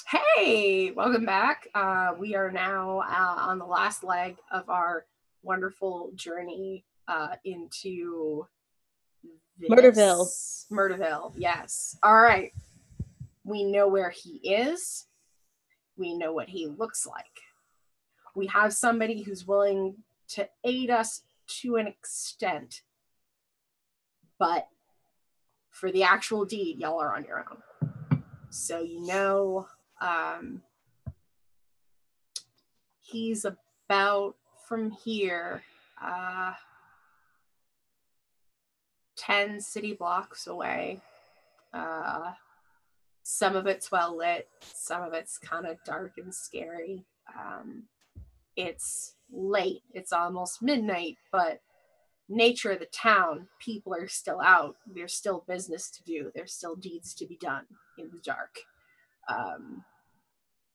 Hey, welcome back. We are now on the last leg of our wonderful journey into Murderville. Murderville, yes. All right. We know where he is. We know what he looks like. We have somebody who's willing to aid us to an extent. But for the actual deed, y'all are on your own. So he's about from here 10 city blocks away. Some of it's well lit, some of it's kind of dark and scary. It's late, it's almost midnight, but nature of the town, people are still out. There's still business to do, there's still deeds to be done in the dark.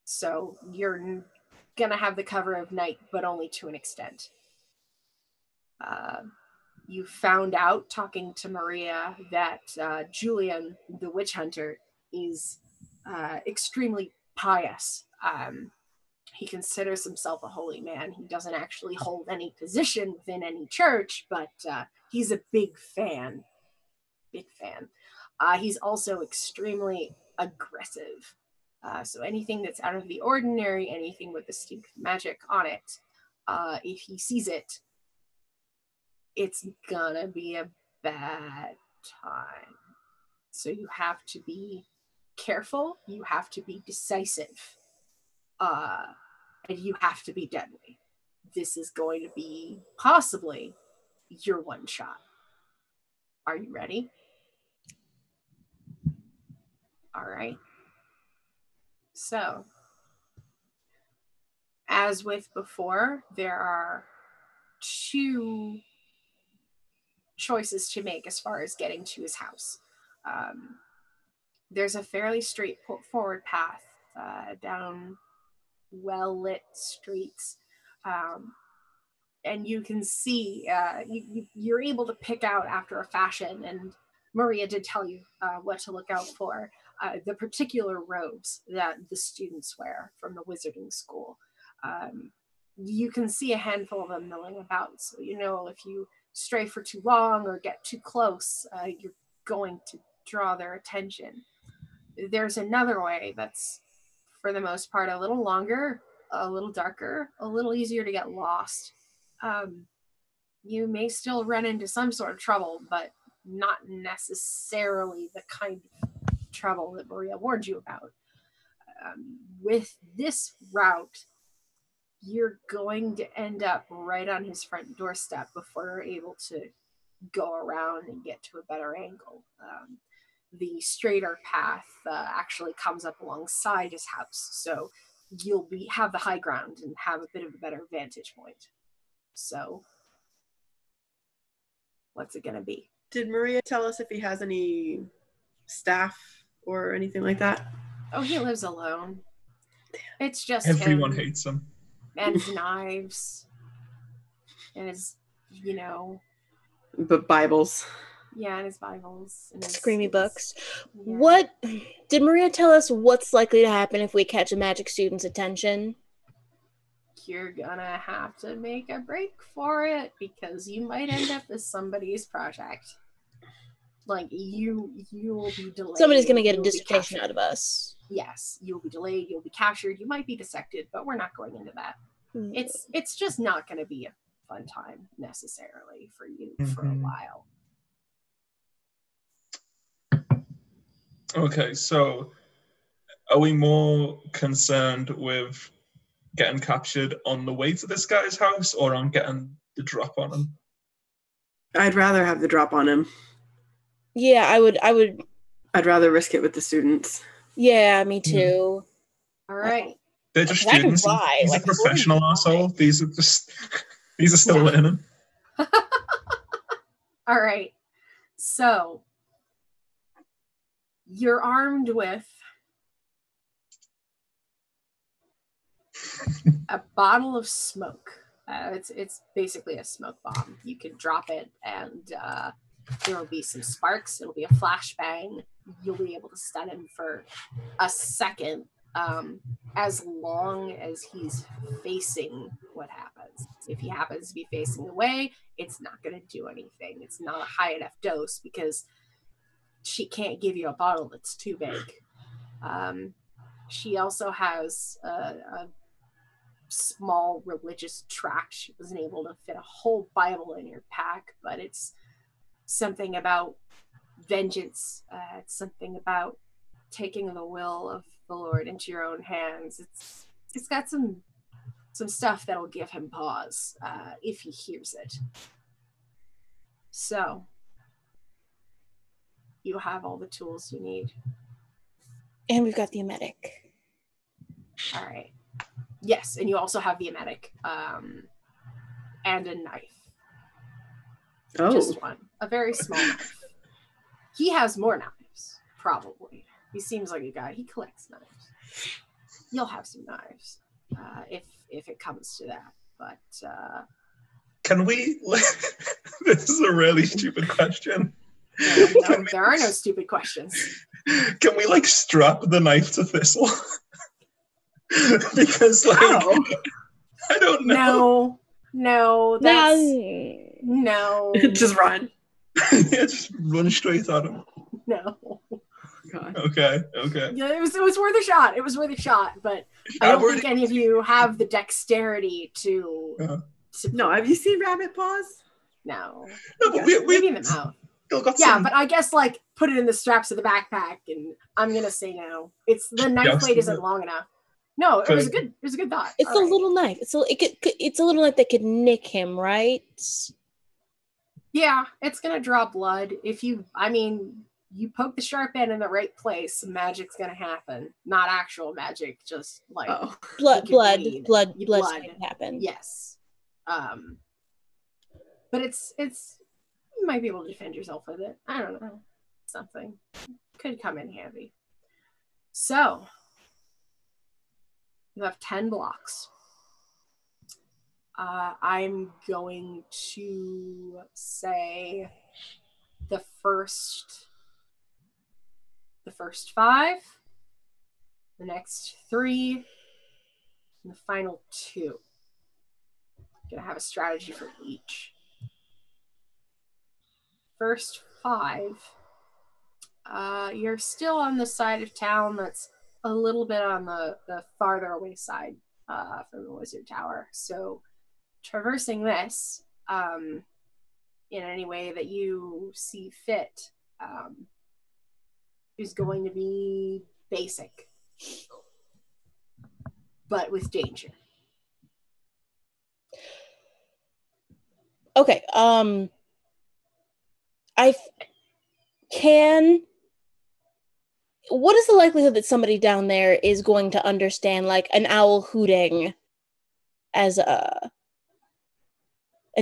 So you're gonna have the cover of night, but only to an extent. You found out, talking to Maria, that Julian, the witch hunter, is extremely pious. He considers himself a holy man. He doesn't actually hold any position within any church, but he's a big fan. Big fan. He's also extremely aggressive. So anything that's out of the ordinary, anything with distinct magic on it, if he sees it, it's gonna be a bad time. So you have to be careful, you have to be decisive, and you have to be deadly. This is going to be possibly your one shot. Are you ready? All right. So, as with before, there are two choices to make as far as getting to his house. There's a fairly straightforward path down well-lit streets, and you can see, you're able to pick out after a fashion, and Maria did tell you what to look out for, the particular robes that the students wear from the wizarding school. You can see a handful of them milling about, so you know if you stray for too long or get too close, you're going to draw their attention. There's another way that's, for the most part, a little longer, a little darker, a little easier to get lost. You may still run into some sort of trouble, but not necessarily the kind of trouble that Maria warned you about. With this route, you're going to end up right on his front doorstep before you're able to go around and get to a better angle. The straighter path actually comes up alongside his house, so you'll have the high ground and have a bit of a better vantage point. So, what's it gonna be? Did Maria tell us if he has any staff or anything like that? Oh, he lives alone. It's just everyone him hates him. and his knives and his, But Bibles. Yeah, and his Bibles and his Screamy books. Yeah. What did Maria tell us what's likely to happen if we catch a magic student's attention? You're gonna have to make a break for it, because you might end up as somebody's project. Like, you will be delayed. Somebody's gonna get a dissertation out of us. Yes, you'll be delayed, you'll be captured, you might be dissected, but we're not going into that. It's just not gonna be a fun time necessarily for you for a while. Okay, so are we more concerned with getting captured on the way to this guy's house or on getting the drop on him? I'd rather have the drop on him. Yeah, I would. I'd rather risk it with the students. Yeah, me too. All right. They're just students. He's a professional asshole. These are still learning. All right. So you're armed with a bottle of smoke. It's basically a smoke bomb. You can drop it and there will be some sparks. It'll be a flashbang. You'll be able to stun him for a second, as long as he's facing what happens. If he happens to be facing away, it's not going to do anything. It's not a high enough dose because she can't give you a bottle that's too big. She also has a small religious tract. She wasn't able to fit a whole Bible in your pack, but it's something about vengeance. It's something about taking the will of the Lord into your own hands. It's got some stuff that'll give him pause if he hears it. So you have all the tools you need. And we've got the emetic. All right. Yes, and you also have the emetic and a knife. Oh. Just one. A very small knife. He has more knives, probably. He seems like a guy. He collects knives. You'll have some knives if it comes to that. But can we? This is a really stupid question. No, there are no stupid questions. Can we strap the knife to Thistle? Because Ow. I don't know. No, that's no. Just run. Yeah, just run straight at him. No. God. Okay. Yeah, it was worth a shot. It was worth a shot, but I don't think any of you have the dexterity to. No, have you seen rabbit paws? No. No, but we in the mouth. Got yeah, some... but I guess put it in the straps of the backpack, and I'm gonna say no. It's the knife blade isn't long enough. No, it was a good thought. It's a little knife. It's a little knife that could nick him, right? Yeah, it's gonna draw blood. You poke the sharp end in the right place, magic's gonna happen. Not actual magic, just blood can happen. Yes. But it's you might be able to defend yourself with it. I don't know. Something could come in handy. So you have 10 blocks. I'm going to say the first 5, the next 3, and the final 2. I'm gonna have a strategy for each. First 5, you're still on the side of town that's a little bit on the farther away side from the Wizard Tower. So traversing this in any way that you see fit is going to be basic, but with danger. Okay, what is the likelihood that somebody down there is going to understand an owl hooting as an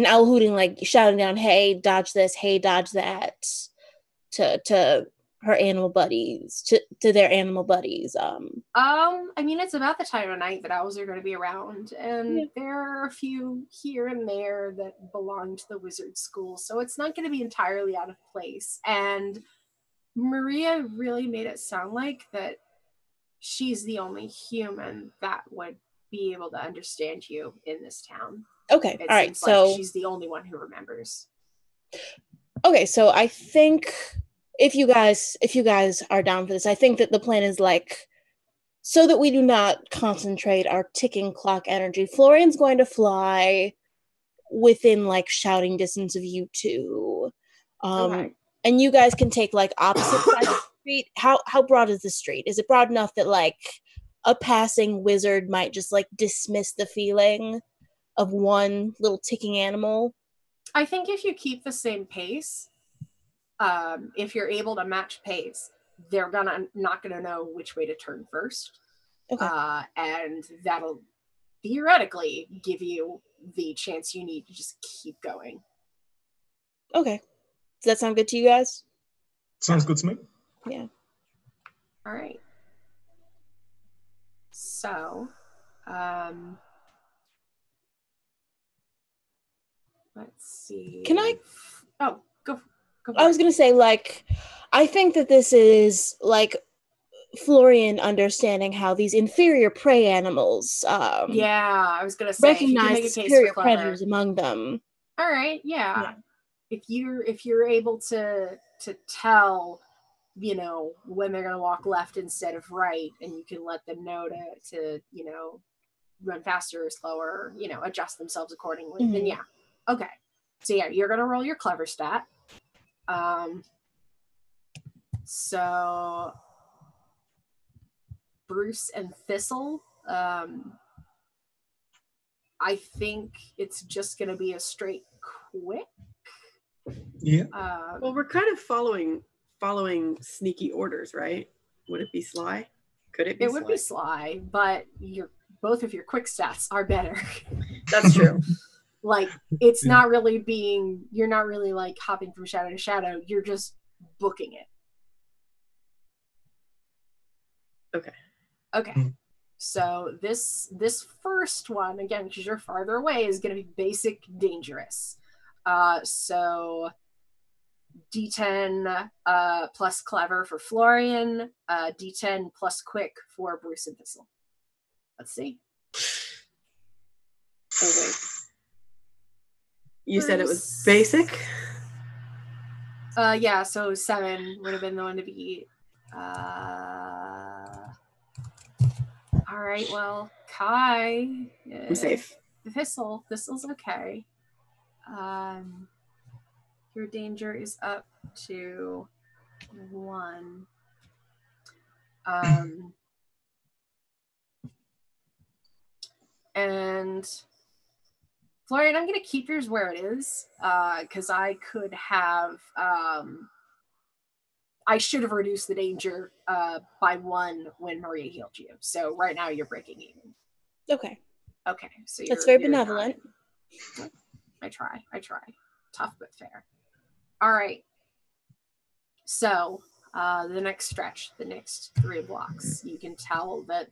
owl hooting, shouting down, hey, dodge this, hey, dodge that, to her animal buddies, to their animal buddies? It's about the time of night that owls are going to be around, and there are a few here and there that belong to the wizard school, so it's not going to be entirely out of place. And Maria really made it sound like that she's the only human that would be able to understand you in this town. Okay, all right, so she's the only one who remembers. Okay, so I think if you guys are down for this, I think that the plan is so that we do not concentrate our ticking clock energy, Florian's going to fly within shouting distance of you two. Okay. And you guys can take opposite sides of the street. How broad is the street? Is it broad enough that a passing wizard might just dismiss the feeling of one little ticking animal? I think if you keep the same pace, if you're able to match pace, they're not gonna know which way to turn first. Okay. And that'll theoretically give you the chance you need to just keep going. Okay. Does that sound good to you guys? Sounds good to me. Yeah. All right. So, let's see. Can I? Oh, go. I was gonna say, I think that this is Florian understanding how these inferior prey animals Yeah, I was gonna say if you can recognize make the a case superior for clever. predators among them. All right, yeah. Yeah. If you're able to tell, you know, when they're gonna walk left instead of right, and you can let them know to you know, run faster or slower, you know, adjust themselves accordingly, then yeah. Okay. So yeah, you're gonna roll your clever stat. So Bruce and Thistle, I think it's just gonna be a straight quick. Yeah. Well, we're kind of following sneaky orders, right? Would it be sly? Could it be? It would be sly, but both of your quick stats are better. That's true. Like it's not really being. You're not really like hopping from shadow to shadow. You're just booking it. Okay. So this first one again, because you're farther away, is going to be basic dangerous. So D10 plus clever for Florian, D10 plus quick for Bruce and Thistle. Let's see. Oh wait. You said it was basic? Yeah, so 7 would have been the one to beat. All right, well, Kai. I'm safe. Thistle's okay. Your danger is up to 1. And Florian, I'm going to keep yours where it is because I could have. I should have reduced the danger by 1 when Maria healed you. So right now you're breaking even. Okay. Okay. So that's very benevolent. I try. Tough but fair. All right. So the next stretch, the next 3 blocks, you can tell that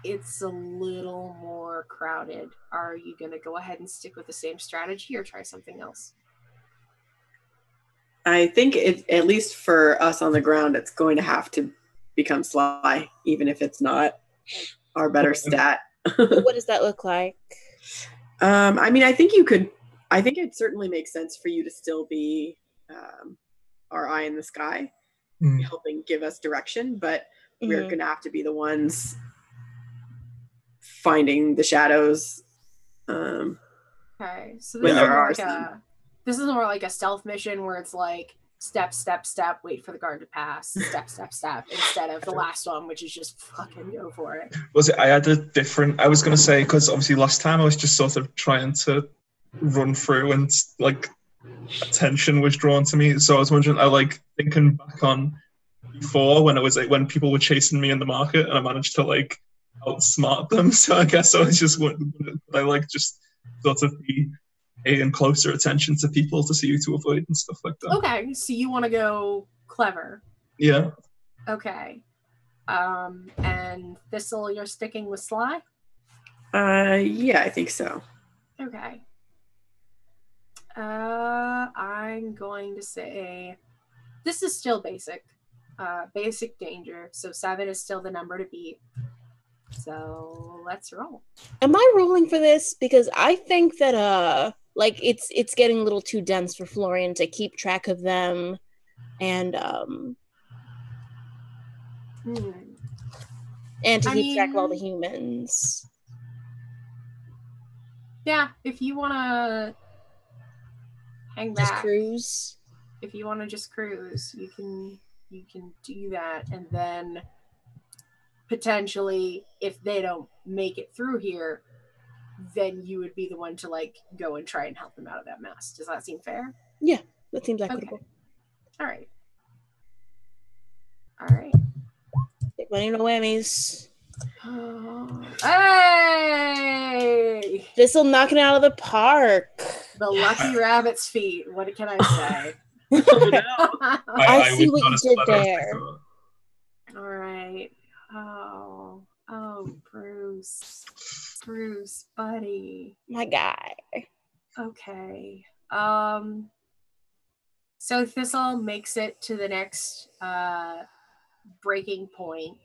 it's a little more crowded. Are you going to go ahead and stick with the same strategy or try something else? I think at least for us on the ground, it's going to have to become sly, even if it's not our better stat. What does that look like? I mean, I think it certainly makes sense for you to still be our eye in the sky, helping give us direction, but we're going to have to be the ones finding the shadows. Okay, so this is more like a stealth mission where it's like step, step, step, wait for the guard to pass, step, step, step, instead of the last one, which is just fucking go for it. I was going to say, because obviously last time I was just sort of trying to run through and like attention was drawn to me. So I was wondering, thinking back on before when when people were chasing me in the market and I managed to like outsmart them. So I guess I was just just sort of be paying closer attention to people to see who to avoid and stuff like that. Okay, so you want to go clever. Yeah. Okay. And Thistle, you're sticking with sly? Yeah, I think so. Okay. I'm going to say this is still basic. Basic danger. So 7 is still the number to beat. So let's roll. Am I rolling for this? Because I think that it's getting a little too dense for Florian to keep track of them and keep track of all the humans. Yeah, if you wanna hang back. Just cruise. If you wanna just cruise, you can do that, and then potentially if they don't make it through here, then you would be the one to like go and try and help them out of that mess. Does that seem fair? Yeah, that seems equitable. Okay. All right. Big money, no whammies. Hey! This'll knock it out of the park. The lucky rabbit's feet. What can I say? I see what you did there. All right. Oh, Bruce, buddy. My guy. Okay. So Thistle makes it to the next breaking point,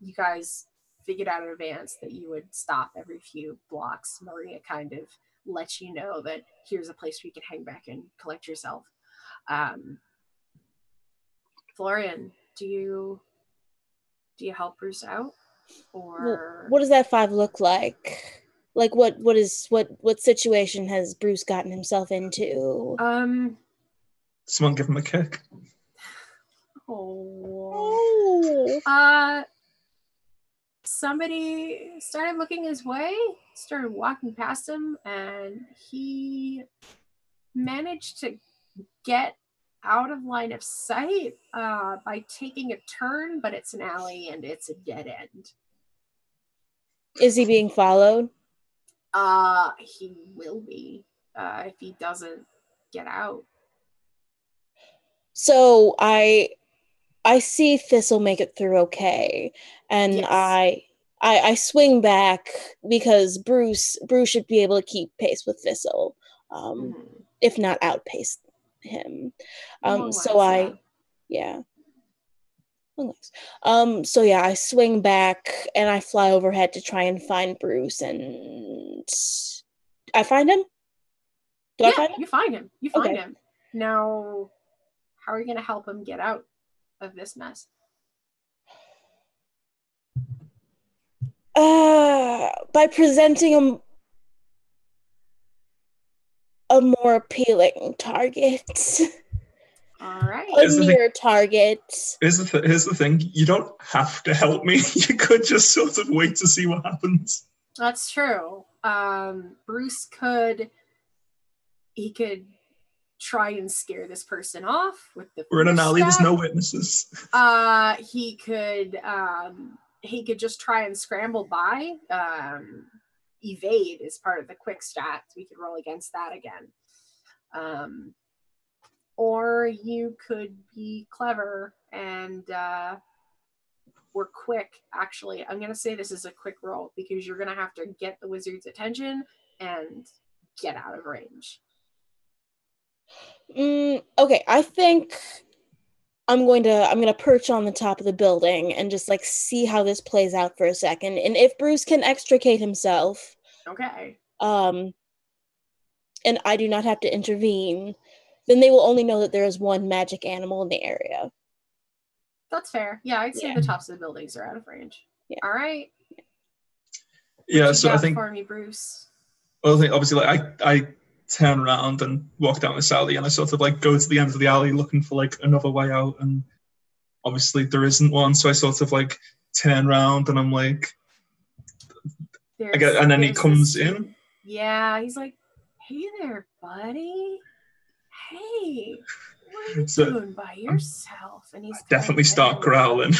you guys figured out in advance that you would stop every few blocks. Maria kind of lets you know that here's a place where you can hang back and collect yourself. Florian, do you help Bruce out, or what does that 5 look like? Like what situation has Bruce gotten himself into? Someone give him a kick. Somebody started looking his way, started walking past him, and he managed to get out of line of sight by taking a turn, but it's an alley and it's a dead end. Is he being followed? He will be if he doesn't get out. So I see Thistle make it through okay, and yes. I swing back because Bruce should be able to keep pace with Thistle, if not outpace him. So I swing back and I fly overhead to try and find Bruce, and I find him. I find him? You find him. You find him. Now, how are you going to help him get out of this mess? By presenting him a more appealing target. All right. A near target. Here's the thing. You don't have to help me. You could just sort of wait to see what happens. That's true. Bruce could try and scare this person off with the We're in an alley, there's no witnesses. He could just try and scramble by. Evade is part of the quick stats. We could roll against that again. Or you could be clever and or quick. Actually, I'm gonna say this is a quick roll because you're gonna have to get the wizard's attention and get out of range. Okay, I think I'm gonna perch on the top of the building and just like see how this plays out for a second. And if Bruce can extricate himself, okay, and I do not have to intervene, then they will only know that there is one magic animal in the area. That's fair. Yeah, I'd say the tops of the buildings are out of range. Yeah. All right. Yeah, so I think for me, Bruce. Well, I think obviously, like I turn around and walk down this alley, and I sort of like go to the end of the alley looking for like another way out, and obviously there isn't one. So I sort of like turn around and I'm like, and then he comes in. Yeah, he's like, "Hey there, buddy. Hey, what are you doing by yourself?" And he's definitely start growling.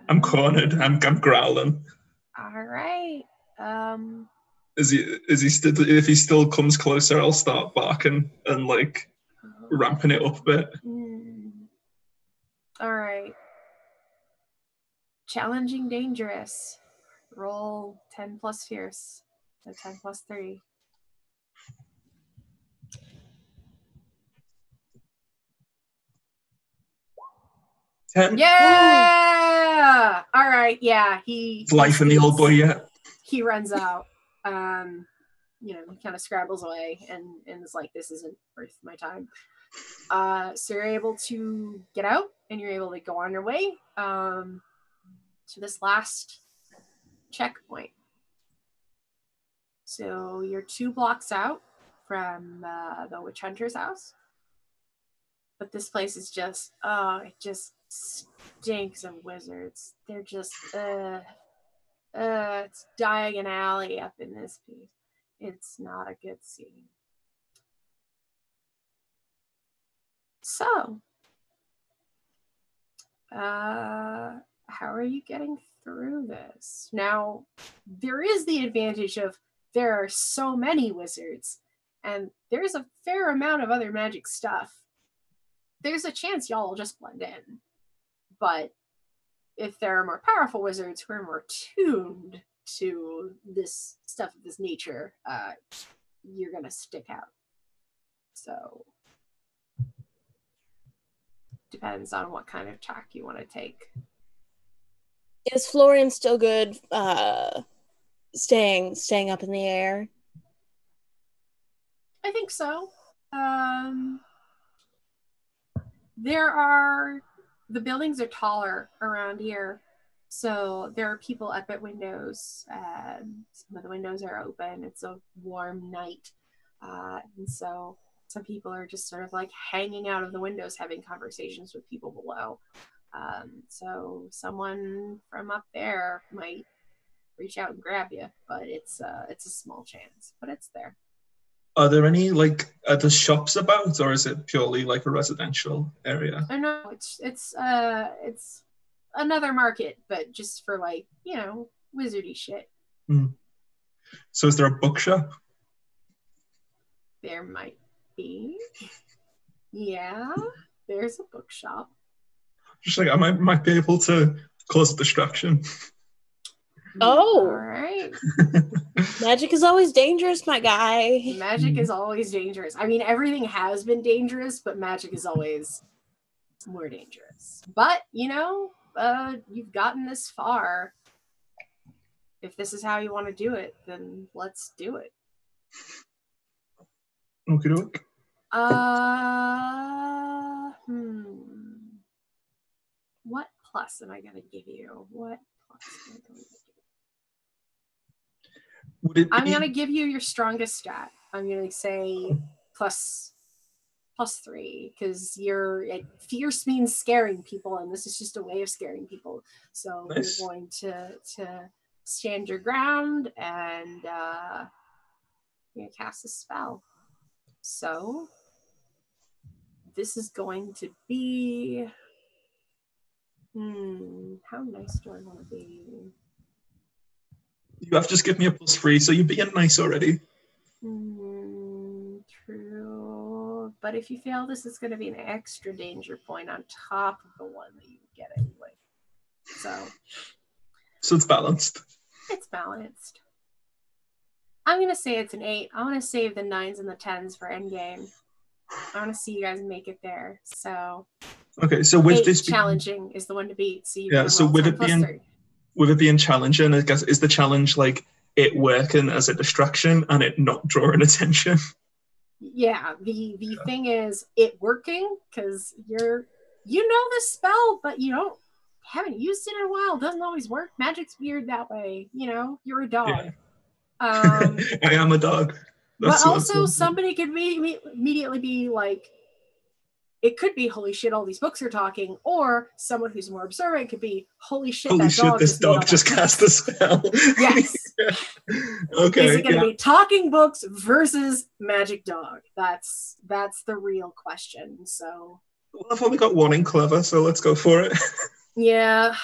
I'm cornered. I'm growling. All right. Is he still? If he still comes closer, I'll start barking and like ramping it up a bit. All right. Challenging, dangerous. Roll 10 plus fierce. So 10 plus 3. Yeah. All right. Yeah. Life in the old boy yet. He runs out. He kind of scrabbles away and is like, "This isn't worth my time." So you're able to get out and you're able to go on your way to this last checkpoint. So you're 2 blocks out from the witch hunter's house. But this place is just, it just stinks of wizards. They're just, it's Diagon Alley up in this piece. It's not a good scene. So, how are you getting through this? Now, there is the advantage of there are so many wizards, and there's a fair amount of other magic stuff. There's a chance y'all will just blend in. But if there are more powerful wizards who are more tuned to this stuff of this nature, you're going to stick out. So depends on what kind of tack you want to take. Is Florian still good staying up in the air? I think so. The buildings are taller around here, so there are people up at windows. Some of the windows are open. It's a warm night, and so some people are just sort of like hanging out of the windows, having conversations with people below. So someone from up there might reach out and grab you, but it's a small chance, but it's there. Are there any are there shops about, or is it purely like a residential area? Oh no, it's another market, but just for like, wizardy shit. So is there a bookshop? There might be. Yeah, there's a bookshop. Just like I might be able to cause a distraction. Oh, all right. Magic is always dangerous, my guy. Magic is always dangerous. I mean, everything has been dangerous, but magic is always more dangerous. But you've gotten this far. If this is how you want to do it, then let's do it. Okay, doke. What plus am I going to give you? What plus am I going to give you? I'm going to give you your strongest stat. I'm going to say plus 3, because fierce means scaring people, and this is just a way of scaring people. So nice. You're going to stand your ground, and you're going to cast a spell. So this is going to be... how nice do I want to be? You have to just give me a +3, so you're being nice already. True. But if you fail this, it's going to be an extra danger point on top of the one that you get anyway. So it's balanced. It's balanced. I'm going to say it's an 8. I want to save the 9s and the 10s for endgame. I want to see you guys make it there. So okay, so with 8 this challenging is the one to beat. So with it being challenging, I guess, is the challenge like it working as a distraction and it not drawing attention? Yeah, the thing is it working because you know the spell, but you haven't used it in a while. It doesn't always work. Magic's weird that way. You're a dog. Yeah. I am a dog. But also somebody could immediately be like, it could be, holy shit, all these books are talking, or someone who's more observant could be, holy shit, this dog just cast a spell. Yes. Okay. Is it going to be talking books versus magic dog? That's the real question. So. Well, I've only got one in clever, so let's go for it. Yeah.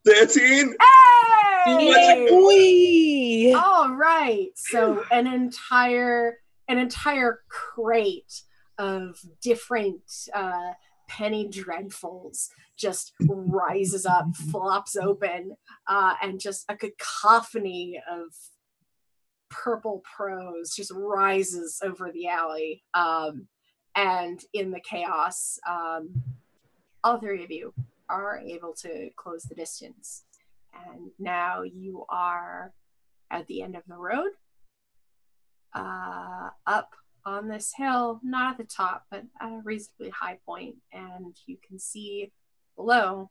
13. Hey! Magic boy! All right. So an entire crate of different penny dreadfuls just rises up, flops open, and just a cacophony of purple prose just rises over the alley. And in the chaos, all 3 of you are able to close the distance. And now you are at the end of the road, up on this hill, not at the top, but at a reasonably high point, and you can see below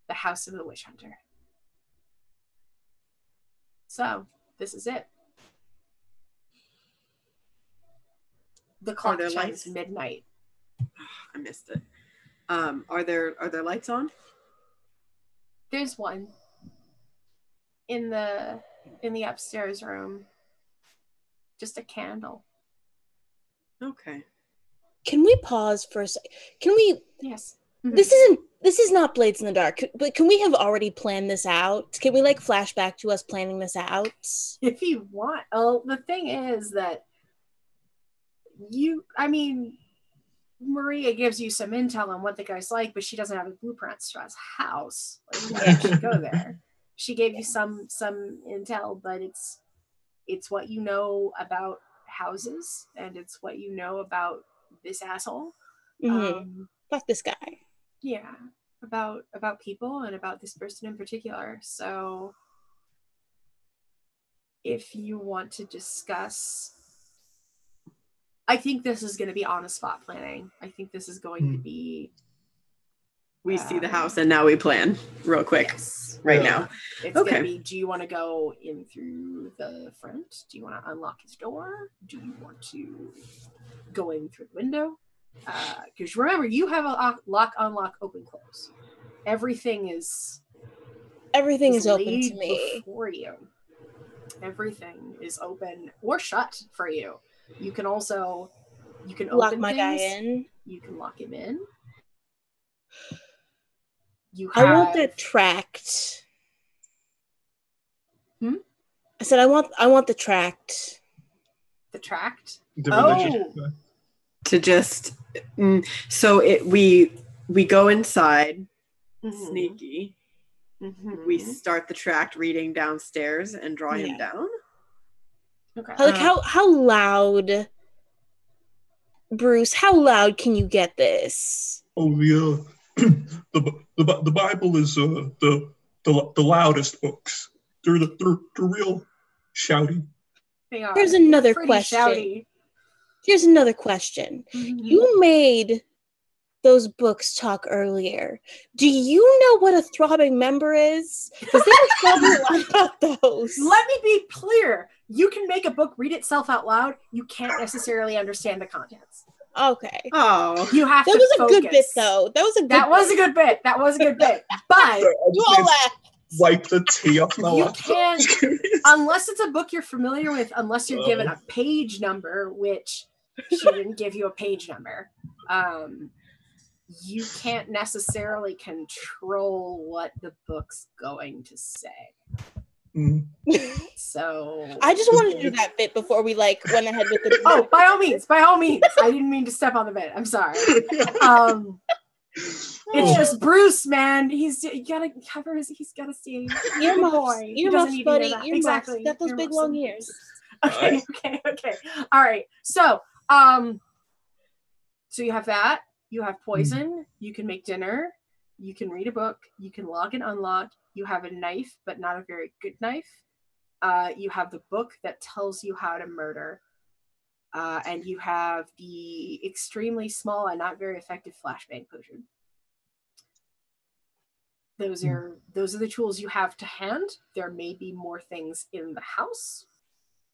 the house of the witch hunter. So this is it. The clock chimes midnight. I missed it. Are there lights on? There's one in the upstairs room. Just a candle. Okay. Can we pause for a second? Can we? Yes. Mm-hmm. This is not Blades in the Dark, but can we have already planned this out? Can we flash back to us planning this out? If you want. Oh, the thing is that Maria gives you some intel on what the guy's like, but she doesn't have a blueprint to his house. You can't actually go there. She gave you some intel, but it's what you know about houses, and it's what you know about this asshole. Mm-hmm. Fuck this guy. Yeah, about people and about this person in particular. So if you want to discuss, I think this is going to be on the spot planning. I think this is going to be we see the house and now we plan real quick. Yes. Right now. It's going to be, do you want to go in through the front? Do you want to unlock his door? Do you want to go in through the window? Because remember, you have a lock, unlock, open, close. Everything is open to me. Before you. Everything is open or shut for you. You can also lock open my things. guy in. You can lock him in. I want that tract. I said I want the tract. The tract? To just we go inside, sneaky. Mm-hmm. We start the tract reading downstairs and draw him down. Okay. Like how loud, Bruce? How loud can you get this? Oh yeah. The Bible is the loudest books. They're real shouty. Here's another question. Shouty. Here's another question. Mm-hmm. You made those books talk earlier. Do you know what a throbbing member is? Because they were talking a lot about those. Let me be clear. You can make a book read itself out loud. You can't necessarily understand the contents. Okay. Oh, you have to. That was focus. A good bit, though. That was a good bit. That was a good bit. But you all laugh. Wipe the tea off my You laptop. can't, unless it's a book you're familiar with, unless you're given a page number, which she didn't give you a page number. You can't necessarily control what the book's going to say. So I just wanted to do that bit before we went ahead with the. Oh, by all means. I didn't mean to step on the bit. I'm sorry. It's just Bruce, man. He's gotta cover his. He's gotta see. Earmuffs, buddy. Earmuffs. Exactly. He's got those big long ears. Okay. All right. So you have that. You have poison. You can make dinner. You can read a book. You can lock and unlock. You have a knife, but not a very good knife. You have the book that tells you how to murder. And you have the extremely small and not very effective flashbang potion. Those are the tools you have to hand. There may be more things in the house,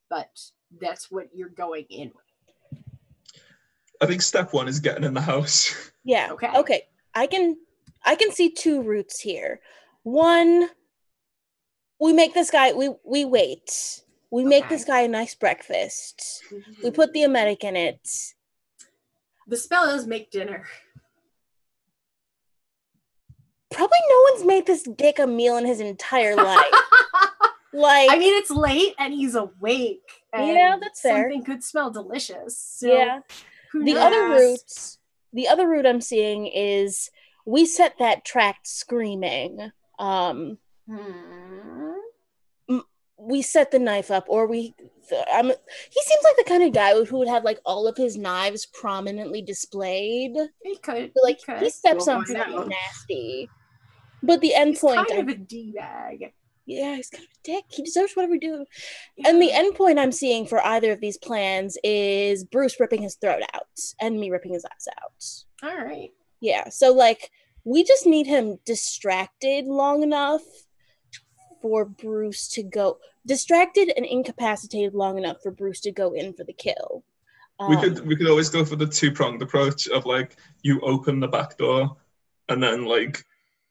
but that's what you're going in with. I think step one is getting in the house. Yeah. Okay. I can see two routes here. One, we make this guy. We wait. We make this guy a nice breakfast. Mm-hmm. We put the emetic in it. The spell does make dinner. Probably no one's made this dick a meal in his entire life. I mean, it's late and he's awake. And yeah, that's fair. Something could smell delicious. So yeah. The other route I'm seeing is we set that tract screaming. We set the knife up, or he seems like the kind of guy who would have all of his knives prominently displayed. He could. He steps on something nasty. But the end point, kind of a D-bag. Yeah, he's kind of a dick. He deserves whatever we do. Yeah. And the end point I'm seeing for either of these plans is Bruce ripping his throat out and me ripping his ass out. All right. Yeah, so we just need him distracted long enough for Bruce to go distracted and incapacitated long enough for Bruce to go in for the kill. We could always go for the two-pronged approach of you open the back door and then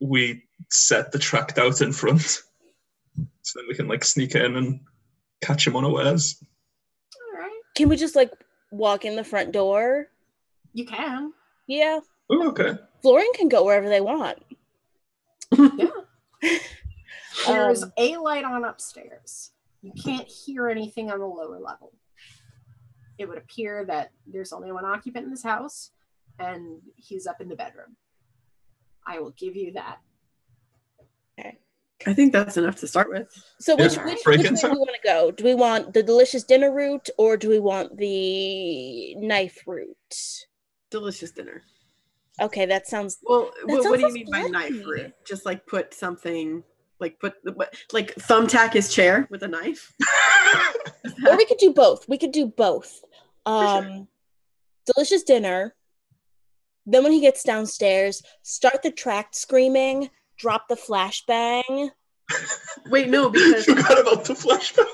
we set the tract out in front, so then we can sneak in and catch him unawares. All right. Can we just walk in the front door? You can. Yeah. Oh, okay. Florian can go wherever they want. Yeah. There's a light on upstairs. You can't hear anything on the lower level. It would appear that there's only one occupant in this house, and he's up in the bedroom. I will give you that. Okay. I think that's enough to start with. So which way do we want to go? Do we want the delicious dinner route, or do we want the knife route? Delicious dinner. Okay, that sounds. Well, That what do you sounds mean by knife bloody. root? Just like put something, like thumbtack his chair with a knife? Or we could do both. We could do both. Sure. Delicious dinner. Then when he gets downstairs, start the tract screaming, drop the flashbang. Wait, no, because Forgot about the flashback.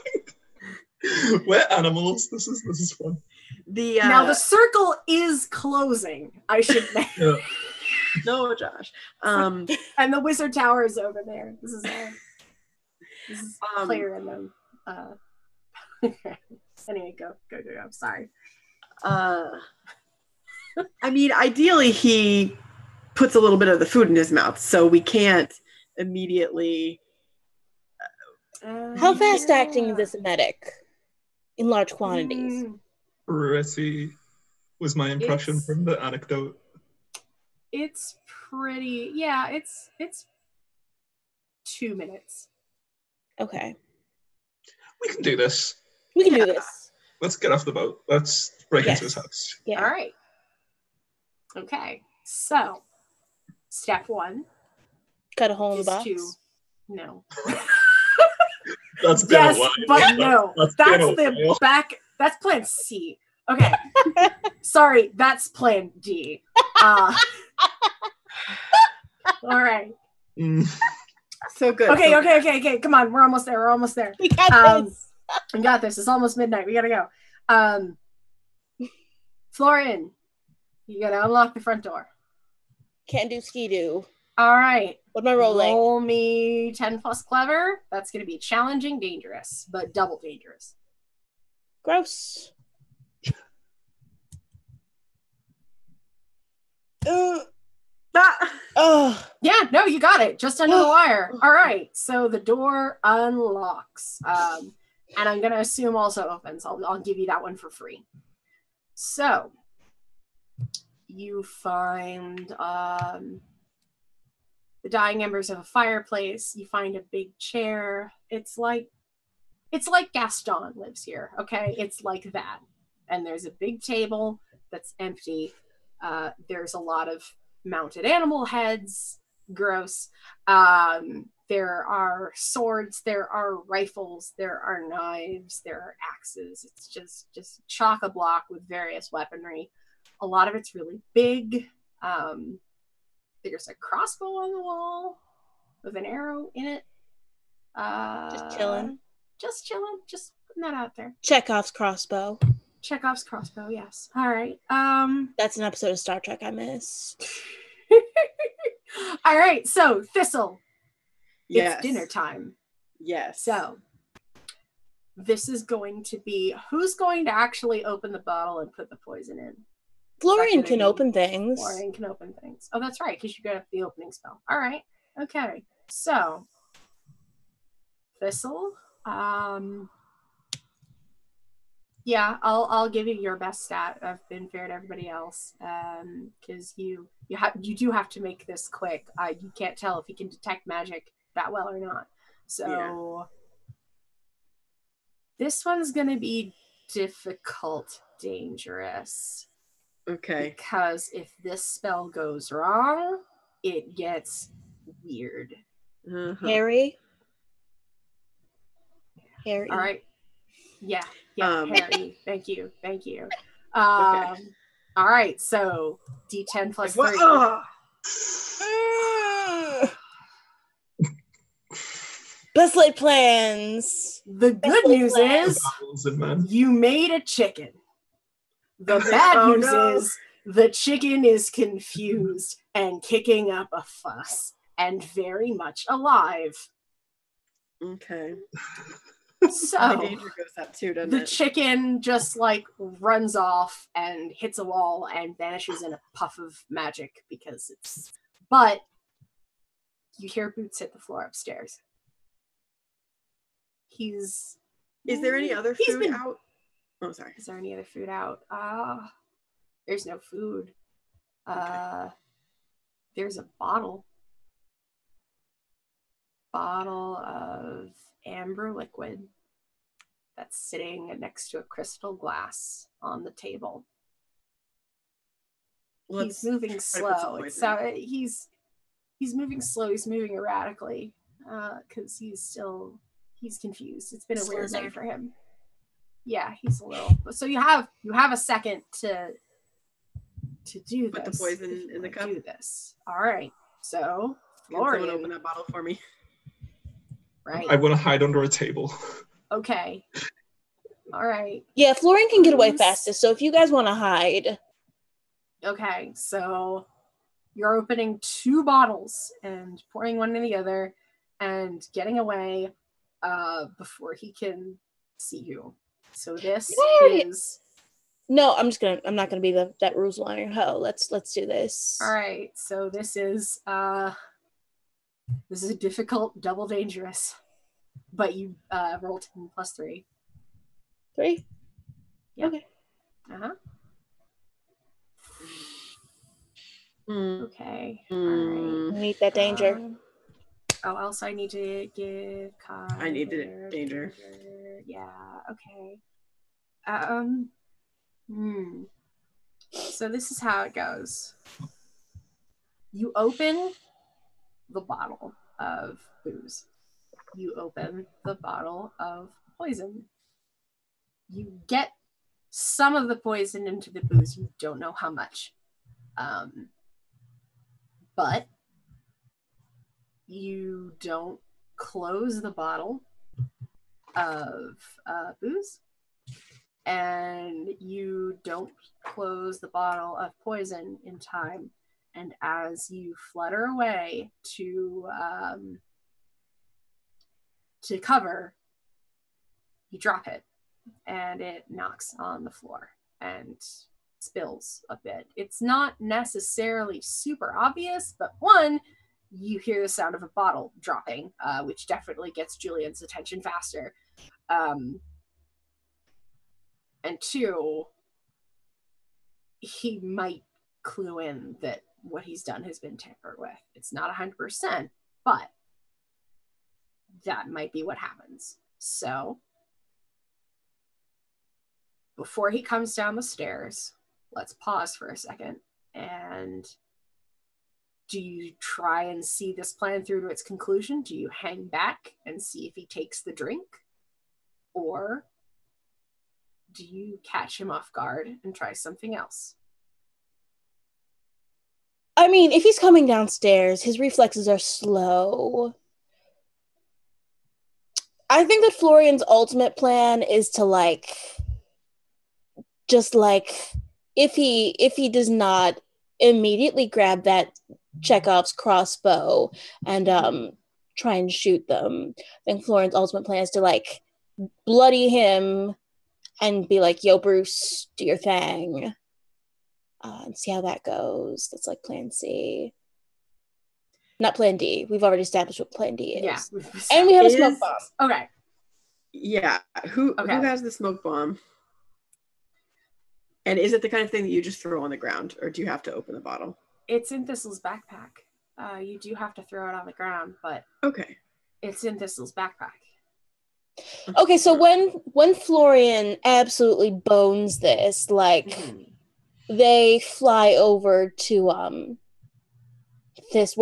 We're animals. This is fun. Now the circle is closing, I should mention. Yeah. No, Josh. And the wizard tower is over there. This is clear in them. Anyway, go. Sorry. I mean, ideally he puts a little bit of the food in his mouth, so we can't immediately. How fast acting is this emetic in large quantities? Pretty was my impression from the anecdote. It's pretty. Yeah, it's 2 minutes. Okay. We can do this. We can do this. Let's get off the boat. Let's break Yes. into his house. Yeah. All right. Okay. So, step 1 Cut a hole in is the box. to no. That's been Yes, a while. but no. That's the back. That's plan C. Okay. Sorry, that's plan D. All right. So good. Okay. Come on, we're almost there. We got this. We got this. It's almost midnight. We gotta go. Florian, you gotta unlock the front door. Can't do ski-doo. All right. What am I rolling? Roll me 10 plus clever. That's gonna be challenging, dangerous, but double dangerous. Gross. Yeah, no, you got it. Just under the wire. All right. So the door unlocks. And I'm going to assume also opens. I'll give you that one for free. So you find the dying embers of a fireplace. You find a big chair. It's like Gaston lives here. Okay. It's like that. And there's a big table that's empty. There's a lot of mounted animal heads. Gross. There are swords, there are rifles, there are knives, there are axes. It's just chock-a-block with various weaponry. A lot of it's really big. There's a crossbow on the wall with an arrow in it. Just chilling. Just putting that out there. Chekhov's crossbow. Chekhov's crossbow, yes. All right. That's an episode of Star Trek I missed. All right, so Thistle. Yes. It's dinner time. Yes. So this is going to be who's going to actually open the bottle and put the poison in? Florian can open things. Florian can open things. Oh, that's right, because you got the opening spell. All right. Okay. So Thistle. Yeah, I'll give you your best stat. I've been fair to everybody else, because you do have to make this quick. You can't tell if you can detect magic that well or not. So This one's gonna be difficult, dangerous. Okay. Because if this spell goes wrong, it gets weird. Harry. All right. Yeah, Harry. Thank you. Okay. All right, so D10 plus 3. Best laid plans. The good news is you made a chicken. The bad news is the chicken is confused and kicking up a fuss and very much alive. Okay. So my danger goes up too, doesn't the it? chicken just like runs off and hits a wall and vanishes in a puff of magic because it's. But you hear boots hit the floor upstairs. Is there any other food out? Oh, sorry. Is there any other food out? There's no food. There's a bottle of amber liquid that's sitting next to a crystal glass on the table. he's moving slow. He's moving slow. He's moving erratically because he's confused. It's been a weird night for him. Yeah, he's a little. So you have a second to do this. Put the poison in the cup. Do this. All right. So Florian, open that bottle for me. Right. I want to hide under a table. Okay. All right. Yeah, Florian can get away fastest. So if you guys want to hide. Okay, so you're opening 2 bottles and pouring one in the other and getting away before he can see you. So this is. No, I'm not gonna be that rules liar hoe. Let's do this. All right, so this is a difficult, double dangerous, but you roll 10 plus 3. 3. Yeah. Okay. Okay. All right. I need that danger. Else I need to give. I need the danger. Yeah. Okay. So this is how it goes. You open the bottle of booze. You open the bottle of poison. You get some of the poison into the booze. You don't know how much. But you don't close the bottle of booze. And you don't close the bottle of poison in time. And as you flutter away to cover, you drop it, and it knocks on the floor and spills a bit. It's not necessarily super obvious, but one, you hear the sound of a bottle dropping, which definitely gets Julian's attention faster. And 2, he might clue in that what he's done has been tampered with. It's not 100%, but that might be what happens. So, before he comes down the stairs, let's pause for a second. And do you try and see this plan through to its conclusion? Do you hang back and see if he takes the drink? Or do you catch him off guard and try something else? I mean, if he's coming downstairs, his reflexes are slow. I think that Florian's ultimate plan is to if he does not immediately grab that Chekhov's crossbow and try and shoot them, I think Florian's ultimate plan is to bloody him and be like, yo, Bruce, do your thing. And see how that goes. That's plan C. Not plan D. We've already established what plan D is. Yeah. And we have a smoke bomb. Okay. Yeah. Who has the smoke bomb? And is it the kind of thing that you just throw on the ground, or do you have to open the bottle? It's in Thistle's backpack. You do have to throw it on the ground, but okay, it's in Thistle's backpack. Okay, so when Florian absolutely bones this, they fly over to where's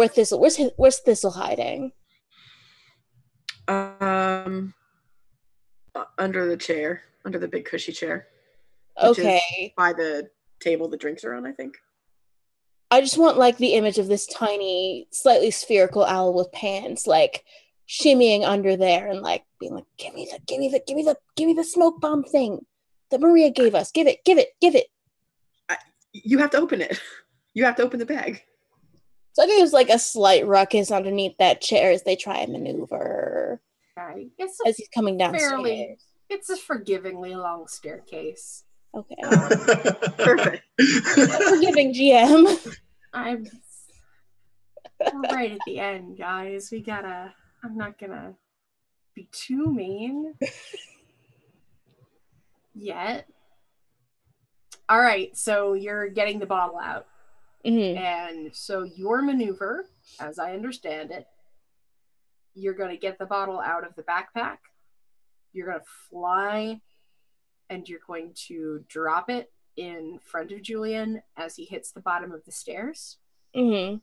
Thistle hiding? Under the chair, under the big cushy chair. Okay. By the table the drinks are on, I think. I just want the image of this tiny, slightly spherical owl with pants, shimmying under there and being give me the smoke bomb thing that Maria gave us. Give it. You have to open it. You have to open the bag. So I think there's a slight ruckus underneath that chair as they try and maneuver. Right. As he's coming downstairs. It's a forgivingly long staircase. Okay. Perfect. Forgiving GM. We're right at the end, guys. I'm not gonna be too mean yet. All right, so you're getting the bottle out. Mm-hmm. And so your maneuver, as I understand it, you're going to get the bottle out of the backpack. You're going to fly and you're going to drop it in front of Julian as he hits the bottom of the stairs. Mm-hmm.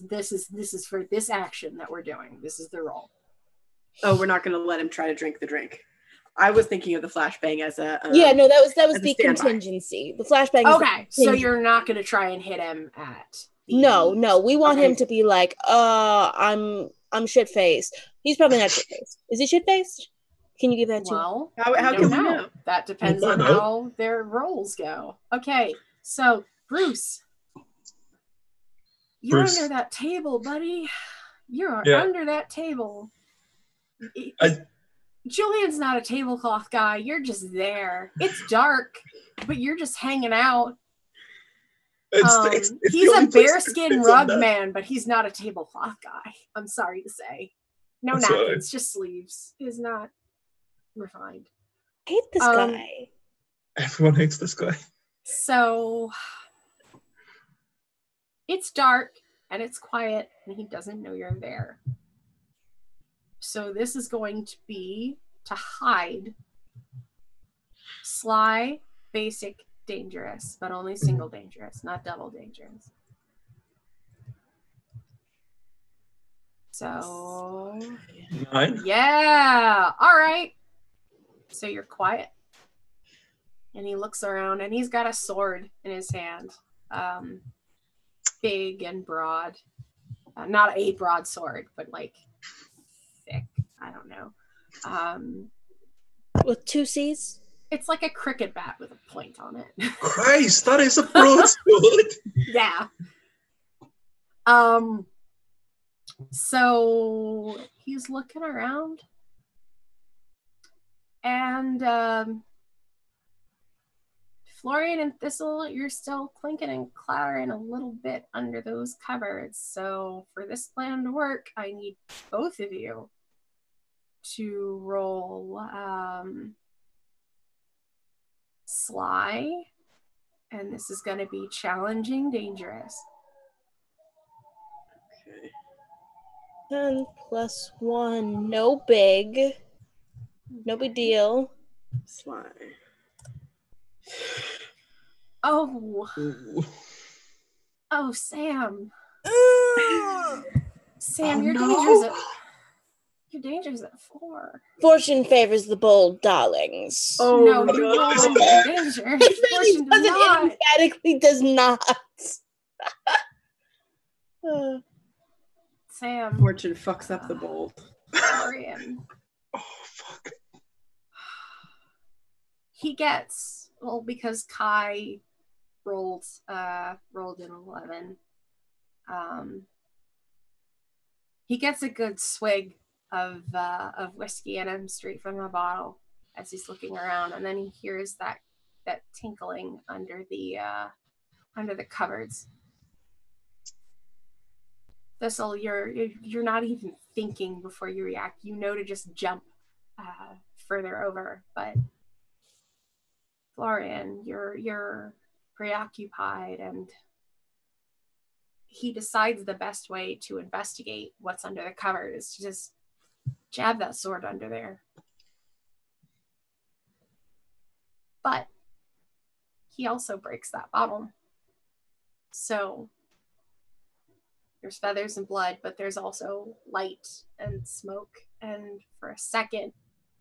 This is for this action that we're doing. This is the roll. Oh, we're not going to let him try to drink the drink. I was thinking of the flashbang as a that was the standby. contingency. The flashbang. Okay, so you're not going to try and hit him at. No, we want him to be like, I'm shit faced. He's probably not shit faced. Is he shit faced? Can you give that to him? Well, how can we know? That depends on how their rolls go. Okay, so Bruce, you're under that table, buddy. You're under that table. Julian's not a tablecloth guy. You're just there. It's dark, but you're just hanging out. He's a bearskin rug man, but he's not a tablecloth guy. I'm sorry to say. No napkins, just sleeves. He's not refined. I hate this guy. Everyone hates this guy. So it's dark and it's quiet and he doesn't know you're there. So this is going to be to hide. Sly, basic, dangerous, but only single dangerous, not double dangerous. So 9. Yeah. All right. So you're quiet. And he looks around and he's got a sword in his hand. Big and broad. Not a broadsword, but like thick. I don't know. With 2 C's? It's like a cricket bat with a point on it. Christ, that is a broadsword. Yeah. So he's looking around. And Florian and Thistle, you're still clinking and clattering a little bit under those cupboards. So for this plan to work, I need both of you to roll Sly. And this is going to be challenging, dangerous. Okay. 10 plus 1. No big deal. Sly. Oh. Ooh. Oh, Sam. Sam, Oh, your danger's at 4. Fortune favors the bold, darlings. Oh no, you rolled danger. It really doesn't. It emphatically does not. Sam. Fortune fucks up the bold. Florian. Oh, fuck. He gets, well, because Kai rolled an 11. He gets a good swig of whiskey in him straight from the bottle as he's looking around, and then he hears that tinkling under the cupboards. Thistle, you're not even thinking before you react. You know to just jump further over, but Florian, you're preoccupied, and he decides the best way to investigate what's under the cupboard is to just jab that sword under there. But he also breaks that bottle. So there's feathers and blood, but there's also light and smoke, and for a second,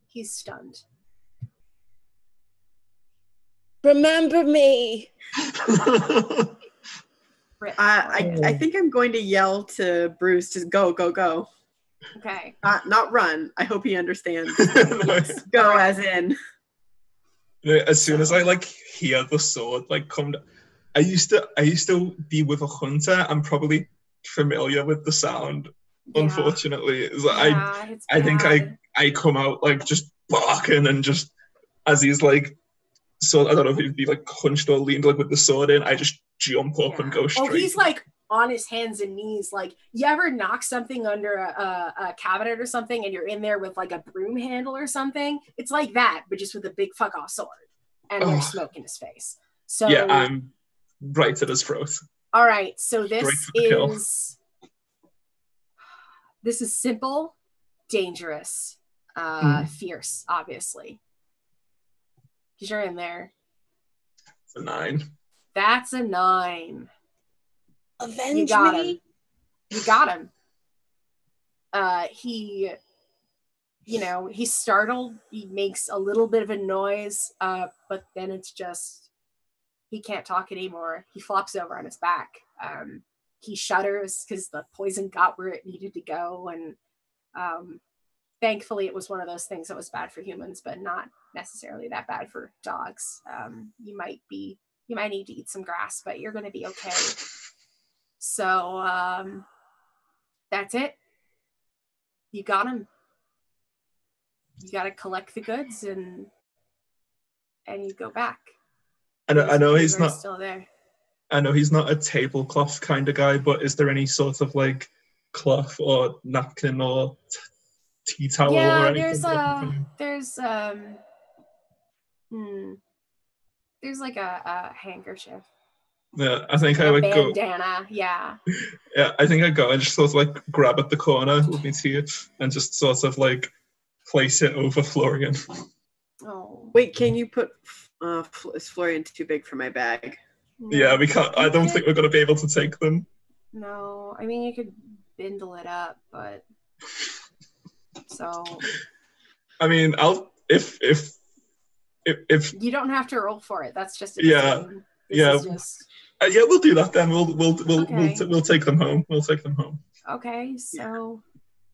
he's stunned. Remember me. I think I'm going to yell to Bruce, just go, go, go. Okay. Not run. I hope he understands. Yes. Go as in. As soon as I hear the sword come down, I used to be with a hunter. I'm probably familiar with the sound. Yeah. Unfortunately, I think I come out just barking and just as he's so I don't know if he'd be hunched or leaned with the sword in. I just jump up and go straight. Oh, he's on his hands and knees. You ever knock something under a cabinet or something and you're in there with a broom handle or something? It's like that, but just with a big fuck off sword and there's smoke in his face. So yeah, I'm right at his throat. All right, so this is simple, dangerous, fierce, obviously. Because you're in there. A 9. That's a 9. Avenge You got me. him. You got him. He's startled. He makes a little bit of a noise, but then it's just, he can't talk anymore. He flops over on his back. He shudders because the poison got where it needed to go. And thankfully, it was one of those things that was bad for humans, but not necessarily that bad for dogs. You might need to eat some grass, but you're going to be okay. So that's it. You got him. You got to collect the goods and you go back. I know he's not still there. I know he's not a tablecloth kind of guy, but is there any sort of like cloth or napkin or tea towel or anything? There's like a handkerchief. Yeah, I think I would go. Bandana, yeah. Yeah, I think I'd go and just sort of like grab at the corner with me tea and just sort of like place it over Florian. Oh. Wait, can you put is Florian too big for my bag? No. Yeah, we can't. I don't think we're going to be able to take them. No, I mean, you could bindle it up, but so. I mean, if you don't have to roll for it. That's just yeah. Yeah, we'll do that then. We'll take them home. We'll take them home. Okay, so.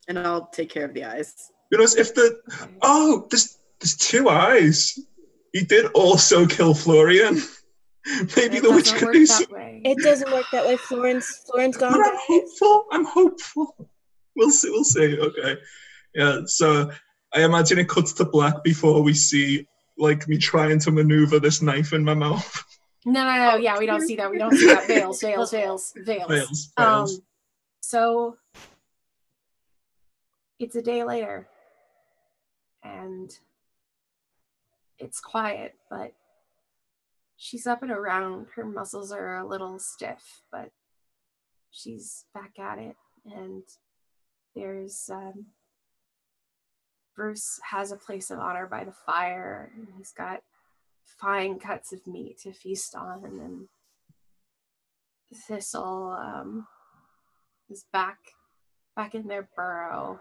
And I'll take care of the eyes. You know, if there's 2 eyes. He did also kill Florian. Maybe the witch could do something. It doesn't work that way. Florian's gone. But I'm hopeful. We'll see. Okay. Yeah. So I imagine it cuts to black before we see like me trying to maneuver this knife in my mouth. No. Yeah, we don't see that. Fails. So it's a day later, and it's quiet, but she's up and around. Her muscles are a little stiff, but she's back at it. And there's Bruce has a place of honor by the fire, and he's got fine cuts of meat to feast on. And then Thistle is back in their burrow.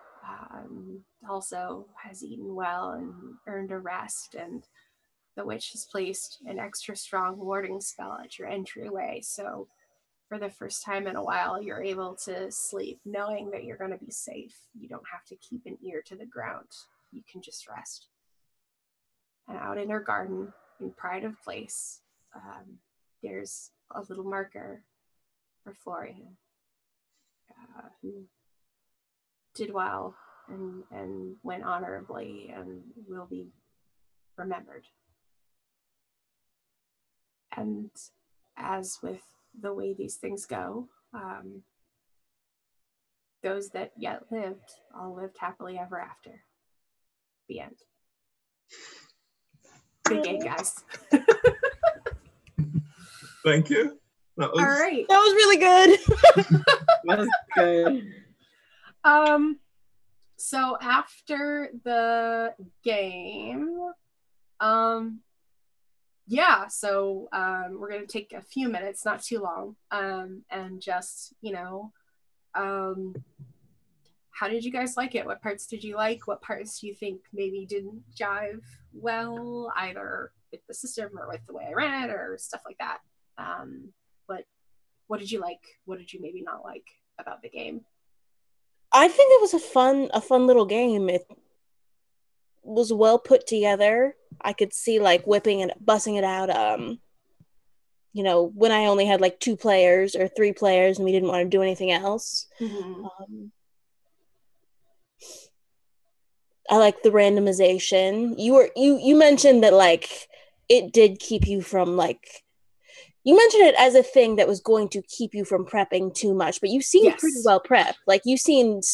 Also has eaten well and earned a rest, and the witch has placed an extra strong warding spell at your entryway. So for the first time in a while, you're able to sleep knowing that you're going to be safe. You don't have to keep an ear to the ground. You can just rest. And out in her garden, in pride of place, there's a little marker for Florian, who did well and went honorably and will be remembered. And as with the way these things go, those that yet lived all lived happily ever after. The end. Good game, guys. Thank you. All right. That was really good. That was good. So after the game, we're going to take a few minutes, not too long, and just, how did you guys like it? What parts did you like? What parts do you think maybe didn't jive well, either with the system or with the way I ran it or stuff like that? What did you like? What did you maybe not like about the game? I think it was a fun little game. It was well put together. I could see like whipping and bussing it out. When I only had like 2 players or 3 players and we didn't want to do anything else. Mm-hmm. I like the randomization. You mentioned that like it did keep you from like. You mentioned it as a thing that was going to keep you from prepping too much, but you seemed pretty well prepped. Like you seemed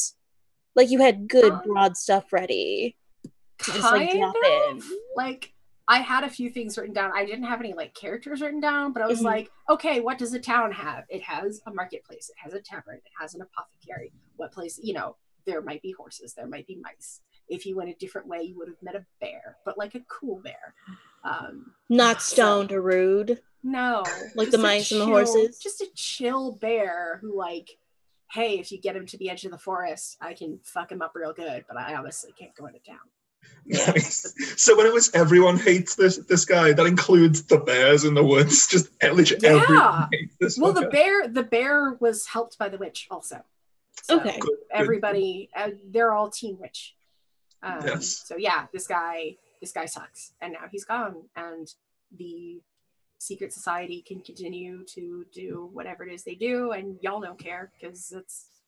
like you had good broad stuff ready. Like I had a few things written down. I didn't have any like characters written down, but I was like, okay, what does a town have? It has a marketplace. It has a tavern. It has an apothecary. What place? There might be horses. There might be mice. If you went a different way, you would have met a bear, but like a cool bear. Not stoned or rude. No. Like the mice and the horses? Just a chill bear who, like, hey, if you get him to the edge of the forest, I can fuck him up real good, but I honestly can't go into town. Yeah. Nice. So when it was everyone hates this guy, that includes the bears in the woods. Just literally everyone hates this. Well, fucker. the bear was helped by the witch also. So Okay. Good. everybody, they're all team witch. Yes. So yeah, this guy sucks, and now he's gone, and the secret society can continue to do whatever it is they do, and y'all don't care because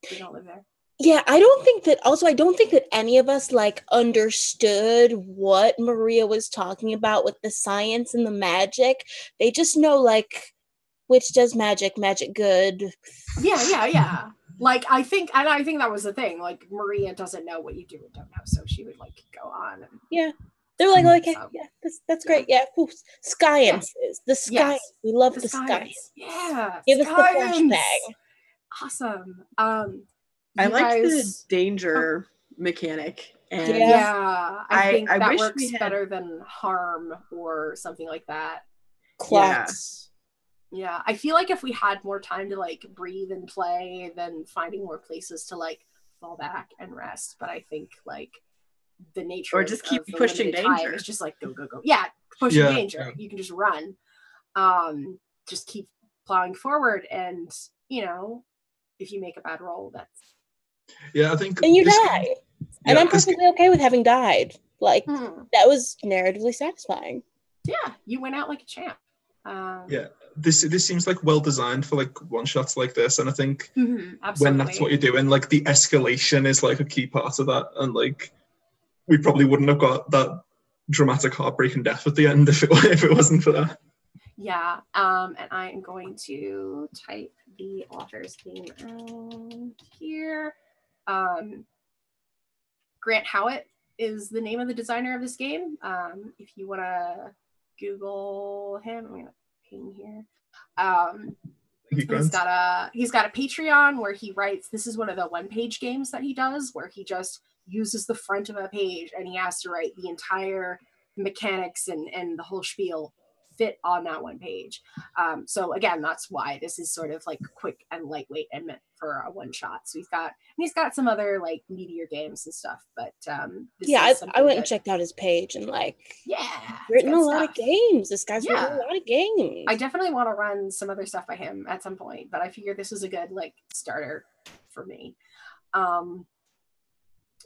we don't live there. Yeah, I don't think that any of us like understood what Maria was talking about with the science and the magic. They just know like witch does magic good. Yeah. Like I think that was the thing. Like Maria doesn't know what you do and don't know, so she would like go on. And, yeah, they're like, okay, so, yeah, that's great. Yeah, sciences, the science. Yes. We love the science. Yeah, give us the flashbang. Awesome. I like the danger mechanic. And I think that wish works better than harm or something like that. Clocks. Yeah, I feel like if we had more time to like breathe and play, then finding more places to like fall back and rest. But I think like the nature or just keep pushing danger. It's just like go. Yeah, pushing danger. Yeah. You can just run. Just keep plowing forward, and if you make a bad roll, that's I think. And you die, and I'm perfectly okay with having died. Like that was narratively satisfying. Yeah, you went out like a champ. This seems like well designed for like one shots like this, and I think absolutely. when that's what you're doing, like the escalation is like a key part of that, and like we probably wouldn't have got that dramatic heartbreaking death at the end if it wasn't for that. Yeah, and I am going to type the author's name out here. Grant Howitt is the name of the designer of this game. If you want to Google him, I'm gonna ping here. He's got a Patreon where he writes. This is one of the one-page games that he does, where he just uses the front of a page and he has to write the entire mechanics and the whole spiel fit on that one page. So again, that's why this is sort of like quick and lightweight and meant for a one shot. So he's got some other like meatier games and stuff, but I went and checked out his page and written a lot of games. This guy's written a lot of games. I definitely want to run some other stuff by him at some point, but I figured this was a good like starter for me.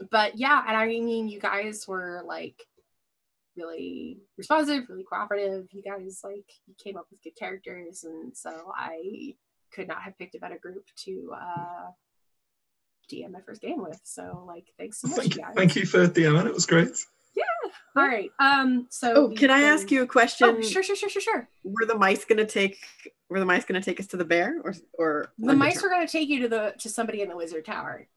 But yeah, and I mean, you guys were like really responsive, really cooperative. You guys you came up with good characters, and so I could not have picked a better group to DM my first game with. So thanks so much, you guys. Thank you for DMing. It was great. Yeah. All right. So can I ask you a question? Oh, sure. Were the mice gonna take us to the bear, or the mice were gonna take you to somebody in the wizard tower?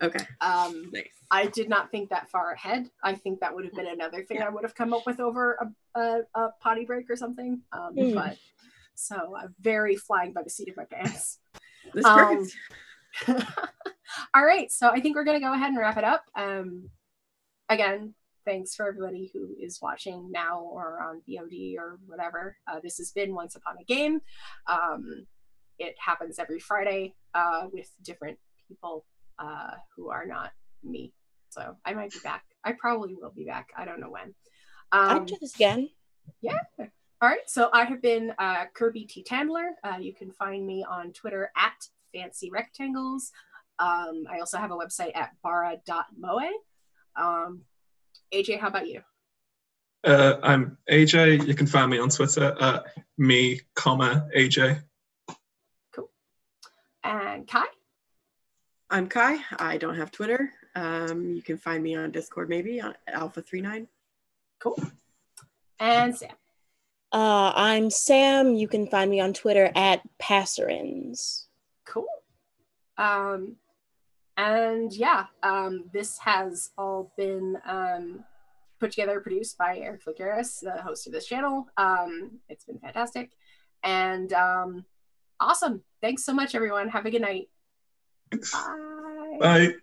Okay. Nice. I did not think that far ahead. I think that would have been another thing I would have come up with over a potty break or something. But so I'm very flying by the seat of my pants. That's perfect. All right. So I think we're going to go ahead and wrap it up. Again, thanks for everybody who is watching now or on VOD or whatever. This has been Once Upon a Game. It happens every Friday with different people who are not me. So I might be back. I probably will be back. I don't know when. I'll do this again. Yeah. All right. So I have been Kirby T. Tandler. You can find me on Twitter at Fancy Rectangles. I also have a website at bara.moe. AJ, how about you? I'm AJ. You can find me on Twitter at me, AJ. Cool. And Kai? I'm Kai. I don't have Twitter. You can find me on Discord, maybe on Alpha39. Cool. And Sam. I'm Sam. You can find me on Twitter at Passerins. Cool. And yeah, this has all been put together, produced by EricVulgaris, the host of this channel. It's been fantastic. And awesome. Thanks so much, everyone. Have a good night. Bye. Bye.